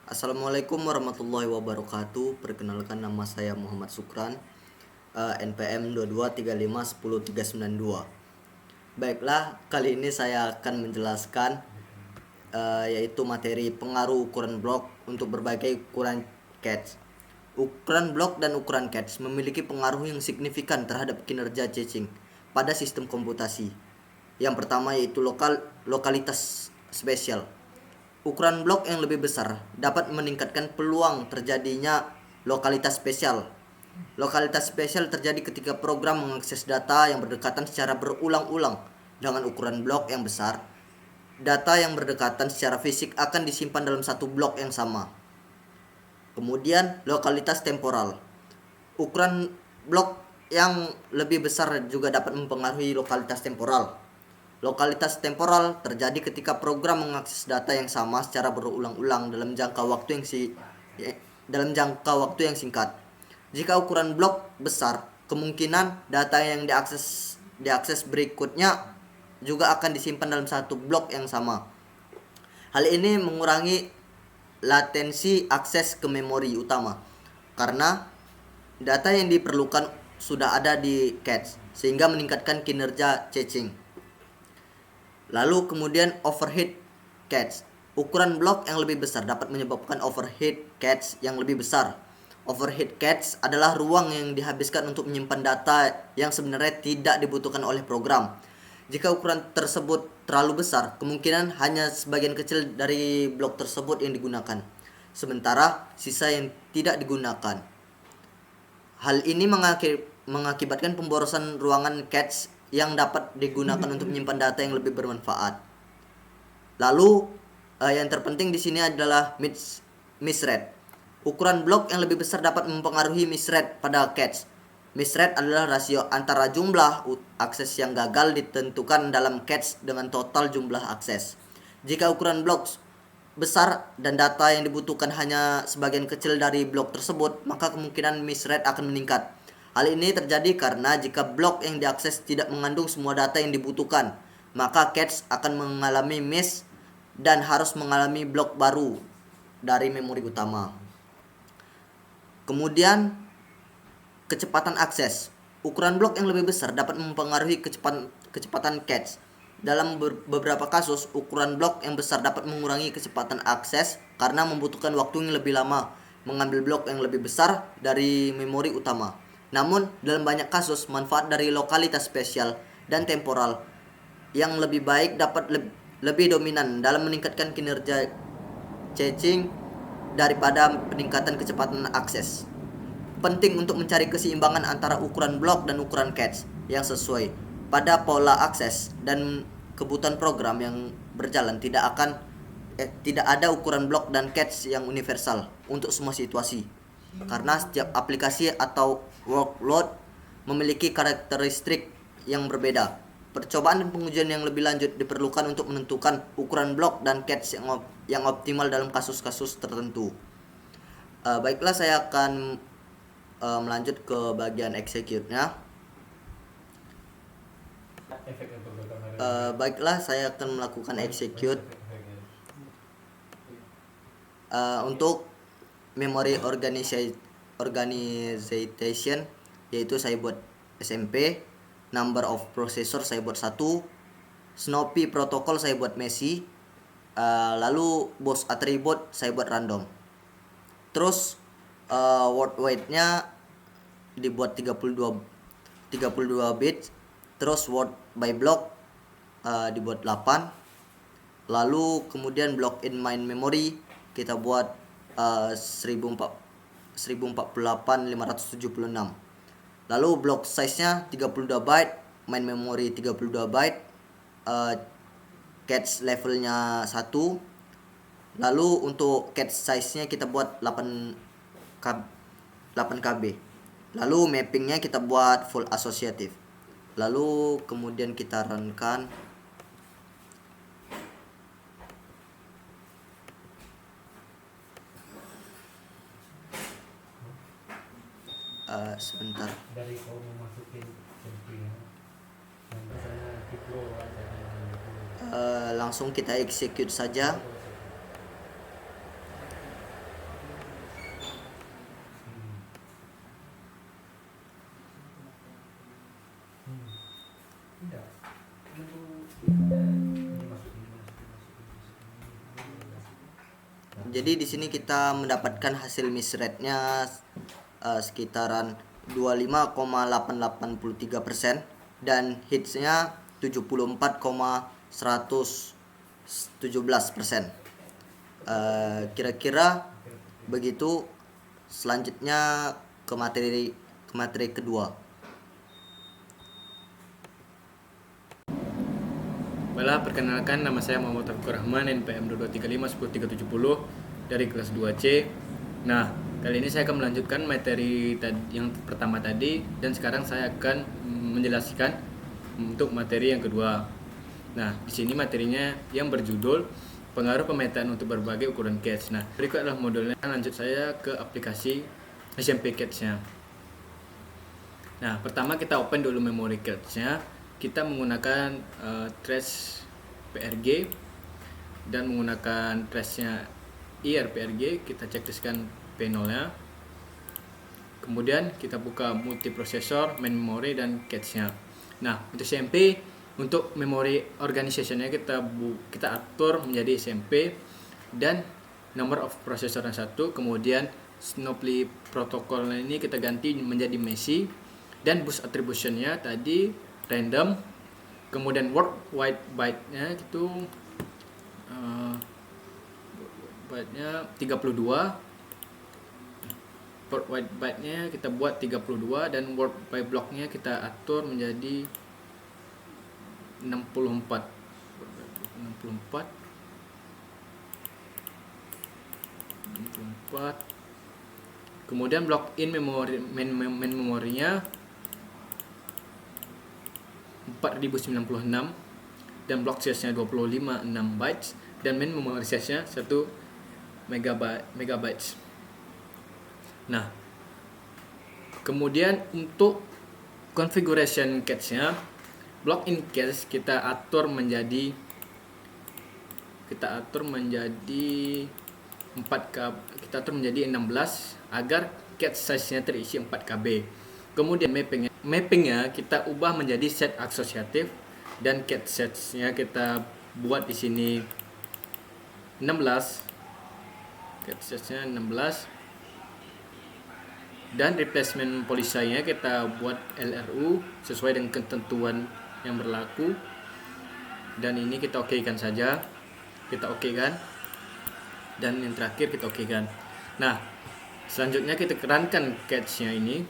Assalamualaikum warahmatullahi wabarakatuh. Perkenalkan, nama saya Muhammad Sukran, NPM 22351032. Baiklah, kali ini saya akan menjelaskan yaitu materi pengaruh ukuran blok untuk berbagai ukuran CADS. Ukuran blok dan ukuran CADS memiliki pengaruh yang signifikan terhadap kinerja caching pada sistem komputasi. Yang pertama yaitu lokalitas spesial. Ukuran blok yang lebih besar dapat meningkatkan peluang terjadinya lokalitas spesial. Lokalitas spesial terjadi ketika program mengakses data yang berdekatan secara berulang-ulang. Dengan ukuran blok yang besar, data yang berdekatan secara fisik akan disimpan dalam satu blok yang sama. Kemudian, lokalitas temporal. Ukuran blok yang lebih besar juga dapat mempengaruhi lokalitas temporal. Lokalitas temporal terjadi ketika program mengakses data yang sama secara berulang-ulang dalam jangka waktu yang singkat. Jika ukuran blok besar, kemungkinan data yang diakses berikutnya juga akan disimpan dalam satu blok yang sama. Hal ini mengurangi latensi akses ke memori utama karena data yang diperlukan sudah ada di cache, sehingga meningkatkan kinerja caching. Lalu kemudian overhead cache. Ukuran blok yang lebih besar dapat menyebabkan overhead cache yang lebih besar. Overhead cache adalah ruang yang dihabiskan untuk menyimpan data yang sebenarnya tidak dibutuhkan oleh program. Jika ukuran tersebut terlalu besar, kemungkinan hanya sebagian kecil dari blok tersebut yang digunakan, sementara sisa yang tidak digunakan. Hal ini mengakibatkan pemborosan ruangan cache yang dapat digunakan untuk menyimpan data yang lebih bermanfaat. Lalu yang terpenting di sini adalah misread. Ukuran blok yang lebih besar dapat mempengaruhi misread pada cache. Misread adalah rasio antara jumlah akses yang gagal ditentukan dalam cache dengan total jumlah akses. Jika ukuran blok besar dan data yang dibutuhkan hanya sebagian kecil dari blok tersebut, maka kemungkinan misread akan meningkat. Hal ini terjadi karena jika blok yang diakses tidak mengandung semua data yang dibutuhkan, maka cache akan mengalami miss dan harus mengalami blok baru dari memori utama. Kemudian, kecepatan akses. Ukuran blok yang lebih besar dapat mempengaruhi kecepatan cache. Dalam beberapa kasus, ukuran blok yang besar dapat mengurangi kecepatan akses karena membutuhkan waktu yang lebih lama mengambil blok yang lebih besar dari memori utama. Namun, dalam banyak kasus, manfaat dari lokalitas spesial dan temporal yang lebih baik dapat lebih dominan dalam meningkatkan kinerja caching daripada peningkatan kecepatan akses. Penting untuk mencari keseimbangan antara ukuran blok dan ukuran cache yang sesuai pada pola akses dan kebutuhan program yang berjalan. Tidak ada ukuran blok dan cache yang universal untuk semua situasi, karena setiap aplikasi atau workload memiliki karakteristik yang berbeda. Percobaan dan pengujian yang lebih lanjut diperlukan untuk menentukan ukuran blok dan cache yang optimal dalam kasus-kasus tertentu. Baiklah, saya akan melanjut ke bagian execute-nya. Baiklah, saya akan melakukan execute. Untuk memory organization, yaitu saya buat SMP. Number of processor saya buat 1. Snoopy protocol saya buat Messi. Lalu boss attribute saya buat random. Terus word weight-nya dibuat 32 bit. Terus word by block dibuat 8. Lalu kemudian block in main memory kita buat 1048 576. Lalu block size-nya 32 byte, main memory 32 byte, cache levelnya 1. Lalu untuk cache size-nya kita buat 8 KB. Lalu mapping-nya kita buat full associative. Lalu kemudian kita run-kan. Sebentar. Dari kau memasukin sentinya yang biasanya diplo Langsung kita execute saja. Jadi di sini kita mendapatkan hasil misreadnya sekitaran 25,883% dan hitsnya 74,117%. Kira-kira begitu. Selanjutnya ke materi kedua. Baiklah, perkenalkan, nama saya Muhammad Taufikur Rahman, NPM 2235 dari kelas 2C. Nah, kali ini saya akan melanjutkan materi yang pertama tadi, dan sekarang saya akan menjelaskan untuk materi yang kedua. Nah, di sini materinya yang berjudul pengaruh pemetaan untuk berbagai ukuran catch. Nah, berikut adalah modulnya. Lanjut saya ke aplikasi SMP Catch-nya. Nah, pertama kita open dulu memori catch-nya. Kita menggunakan trace PRG dan menggunakan trace-nya IRPRG. Kita checklistkan panelnya. Kemudian kita buka multiprosesor, main memory, dan cache-nya. Nah, untuk SMP, untuk memory organization-nya kita atur menjadi SMP dan number of processor yang 1. Kemudian Snowflake protocol ini kita ganti menjadi Messi, dan bus attribution-nya tadi random. Kemudian worldwide byte-nya itu byte-nya 32. Worldwide byte-nya kita buat 32, dan word by block-nya kita atur menjadi 64. Kemudian block in memory, main memorinya 4096, dan block size-nya 25 6 bytes, dan main memory size-nya 1 megabytes. Nah, kemudian untuk configuration cache-nya, block in cache kita atur menjadi 16 agar cache size-nya terisi 4 KB. Kemudian mappingnya kita ubah menjadi set asosiatif, dan cache size-nya kita buat di sini 16. Cache size-nya 16. Dan replacement policy-nya kita buat LRU sesuai dengan ketentuan yang berlaku. Dan ini kita okekan saja. Kita okekan. Dan yang terakhir kita okekan. Nah, selanjutnya kita runkan cache-nya ini.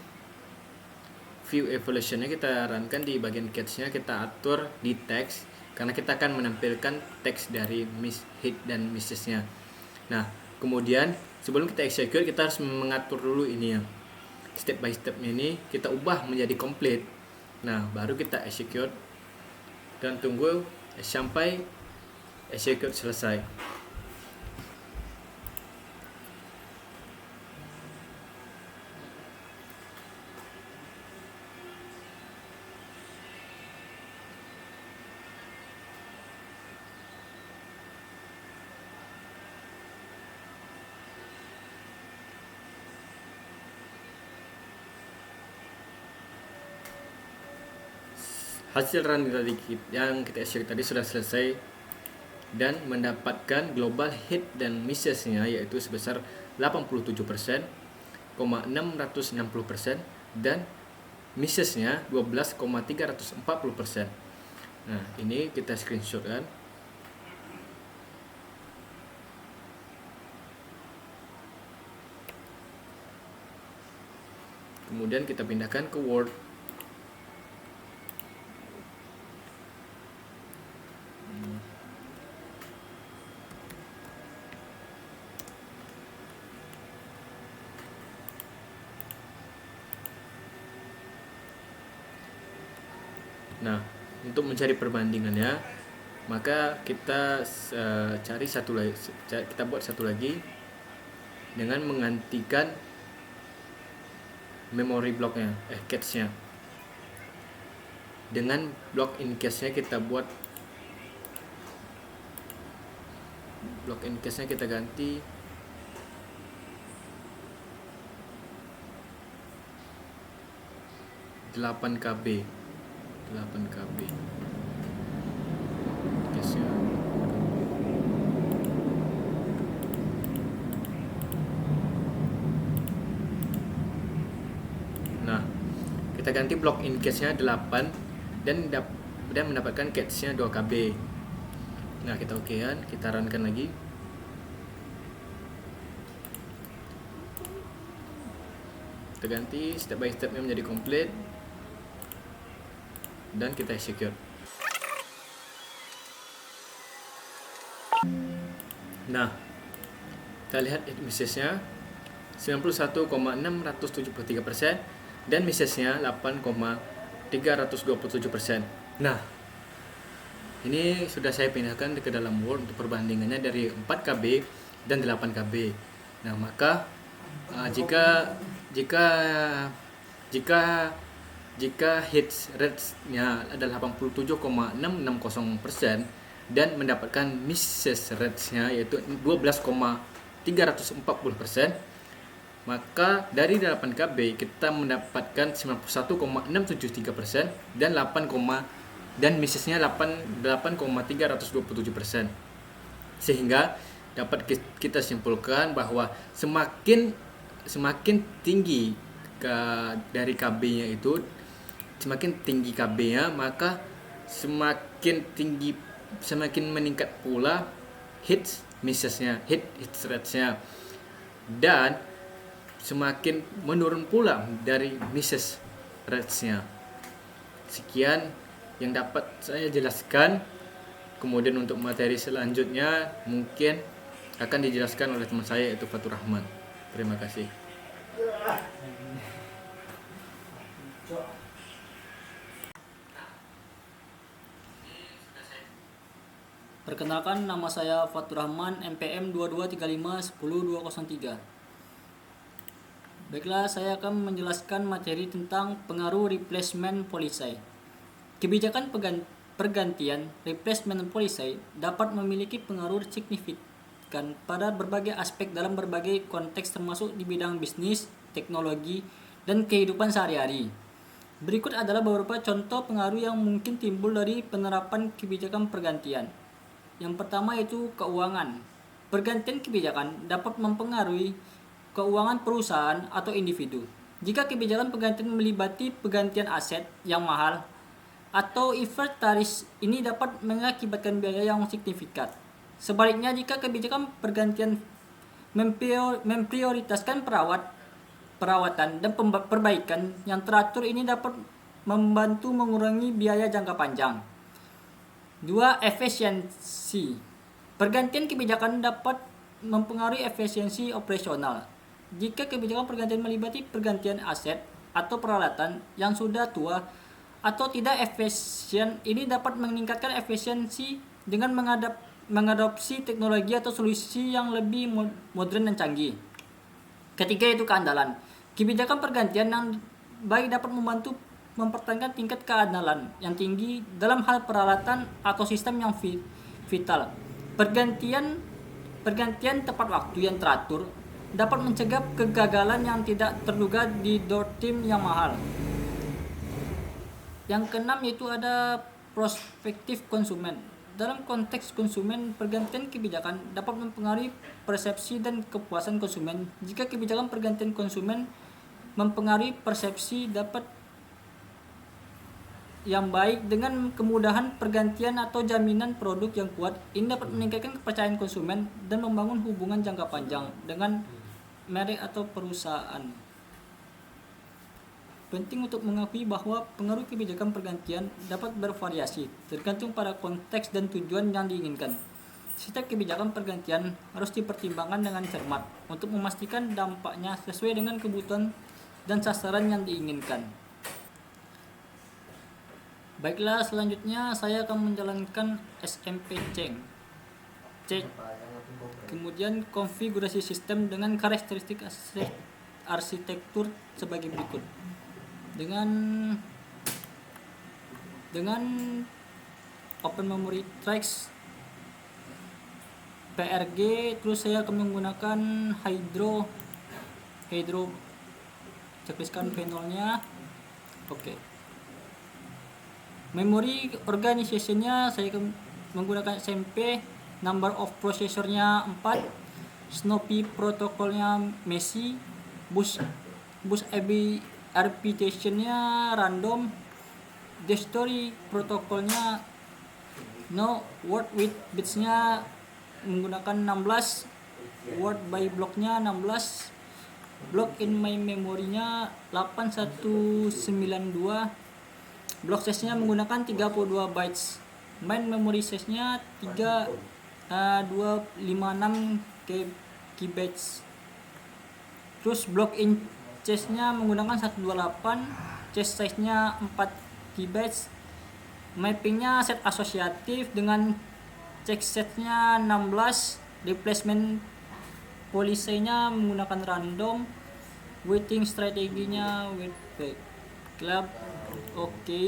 View evaluation-nya kita runkan di bagian cache-nya, kita atur di text karena kita akan menampilkan teks dari hit dan misses-nya. Nah, kemudian sebelum kita execute kita harus mengatur dulu ini ya. Step by step ini kita ubah menjadi complete. Nah, baru kita execute dan tunggu sampai execute selesai. Hasil run yang kita execute tadi sudah selesai dan mendapatkan global hit dan misses-nya yaitu sebesar 87%, 660%, dan misses-nya 12,340%. Nah, ini kita screenshot kan. Kemudian kita pindahkan ke Word. Nah, untuk mencari perbandingannya, maka kita kita buat satu lagi dengan menggantikan memory blocknya, cache-nya. Dengan block in cache-nya kita buat block in cache-nya kita ganti 8 KB. Cache-nya. kita ganti block in cache-nya 8 dan mendapatkan cache-nya 2 KB. Nah, kita okean, kita runkan lagi. Kita ganti step by stepnya menjadi complete dan kita execute. Nah, kita lihat hit message-nya 91,673% dan message-nya 8,327%. Nah, ini sudah saya pindahkan ke dalam Word untuk perbandingannya dari 4 KB dan 8 KB. Nah, maka jika hits rate-nya adalah 87,660% dan mendapatkan misses rate-nya yaitu 12,340%, maka dari 8 KB kita mendapatkan 91,673% dan missesnya 8,327%. Sehingga dapat kita simpulkan bahwa semakin tinggi dari KB-nya itu, semakin tinggi KB-nya, maka semakin meningkat pula hits rate-nya, dan semakin menurun pula dari misses rate-nya. Sekian yang dapat saya jelaskan. Kemudian untuk materi selanjutnya mungkin akan dijelaskan oleh teman saya yaitu Fatur Rahman. Terima kasih. Perkenalkan, nama saya Fatur Rahman, NPM 2235 10203. Baiklah, saya akan menjelaskan materi tentang pengaruh replacement policy. Kebijakan pergantian replacement policy dapat memiliki pengaruh signifikan pada berbagai aspek dalam berbagai konteks termasuk di bidang bisnis, teknologi, dan kehidupan sehari-hari. Berikut adalah beberapa contoh pengaruh yang mungkin timbul dari penerapan kebijakan pergantian. Yang pertama yaitu keuangan. Pergantian kebijakan dapat mempengaruhi keuangan perusahaan atau individu. Jika kebijakan pergantian melibatkan penggantian aset yang mahal atau inventaris, ini dapat mengakibatkan biaya yang signifikan. Sebaliknya, jika kebijakan pergantian memprioritaskan perawatan dan perbaikan yang teratur, ini dapat membantu mengurangi biaya jangka panjang. 2. Efisiensi. Pergantian kebijakan dapat mempengaruhi efisiensi operasional. Jika kebijakan pergantian melibatkan pergantian aset atau peralatan yang sudah tua atau tidak efisien, ini dapat meningkatkan efisiensi dengan mengadopsi teknologi atau solusi yang lebih modern dan canggih. Ketiga yaitu keandalan. Kebijakan pergantian yang baik dapat membantu mempertahankan tingkat keandalan yang tinggi dalam hal peralatan atau sistem yang vital. Pergantian tepat waktu yang teratur dapat mencegah kegagalan yang tidak terduga di door team yang mahal. Yang keenam yaitu ada prospektif konsumen. Dalam konteks konsumen, pergantian kebijakan dapat mempengaruhi persepsi dan kepuasan konsumen. Jika kebijakan pergantian konsumen mempengaruhi persepsi dapat yang baik dengan kemudahan pergantian atau jaminan produk yang kuat, ini dapat meningkatkan kepercayaan konsumen dan membangun hubungan jangka panjang dengan merek atau perusahaan. Penting untuk mengakui bahwa pengaruh kebijakan pergantian dapat bervariasi tergantung pada konteks dan tujuan yang diinginkan. Setiap kebijakan pergantian harus dipertimbangkan dengan cermat untuk memastikan dampaknya sesuai dengan kebutuhan dan sasaran yang diinginkan. Baiklah, selanjutnya saya akan menjalankan SMP check. Kemudian konfigurasi sistem dengan karakteristik arsitektur sebagai berikut. Dengan open memory tracks PRG, terus saya akan menggunakan hydro checklistkan panelnya. Oke. Memory organization-nya saya akan menggunakan SMP, number of processor-nya 4, Snoopy protokolnya Messi, bus repetitionnya random, the story protokolnya no, word with bitsnya menggunakan 16, word by blocknya 16, block in my memory-nya 8192, block size-nya menggunakan 32 bytes, main memory size-nya 256 kibytes. Terus block in chest-nya menggunakan 128, chest size-nya 4 kibytes, mappingnya set asosiatif dengan check set-nya 16, replacement policy-nya menggunakan random, waiting strateginya with back club oke.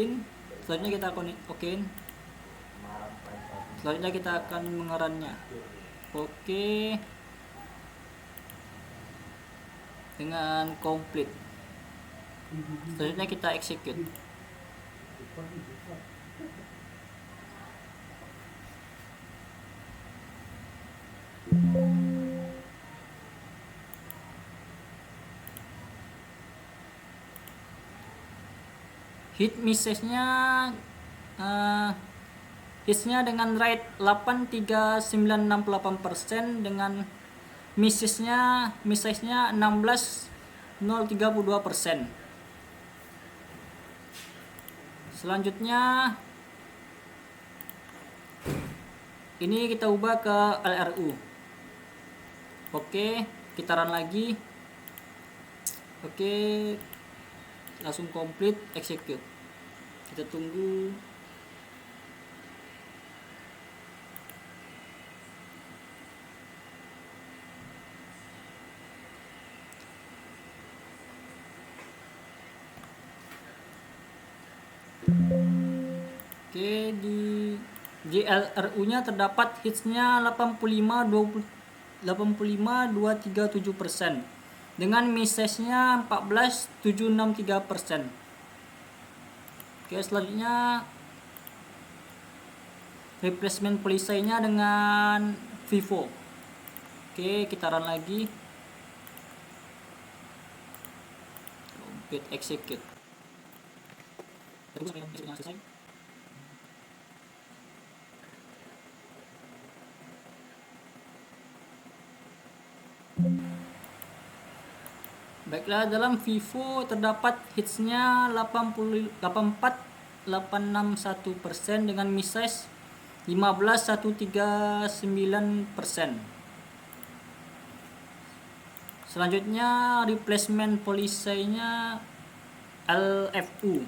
Selanjutnya kita akan selanjutnya kita akan mengerannya oke dengan complete. Selanjutnya kita execute. Hit message-nya hitsnya dengan rate 83968% dengan message-nya 16,032%. Selanjutnya ini kita ubah ke LRU. Oke, kita run lagi. Oke, langsung complete, execute. Kita tunggu. Oke, di GLRU-nya terdapat hitsnya 85,237% dengan message-nya 14,763%. Oke, selanjutnya replacement policy-nya dengan Vivo. Oke, kita run lagi. Complete, execute. Tunggu sampai message-nya selesai. Baiklah, dalam Vivo terdapat hitsnya 84,861% dengan message 15,139%. Selanjutnya replacement policy-nya LFU.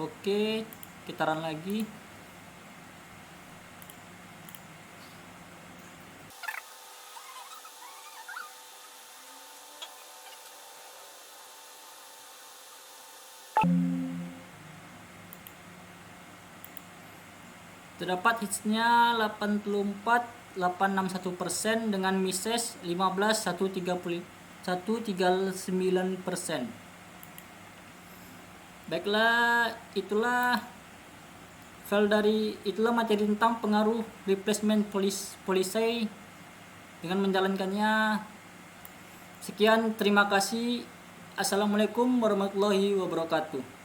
Oke, kita run lagi. Terdapat hitsnya 84,861% dengan message 15,139%. Baiklah, itulah materi tentang pengaruh replacement policy dengan menjalankannya. Sekian, terima kasih. Assalamualaikum warahmatullahi wabarakatuh.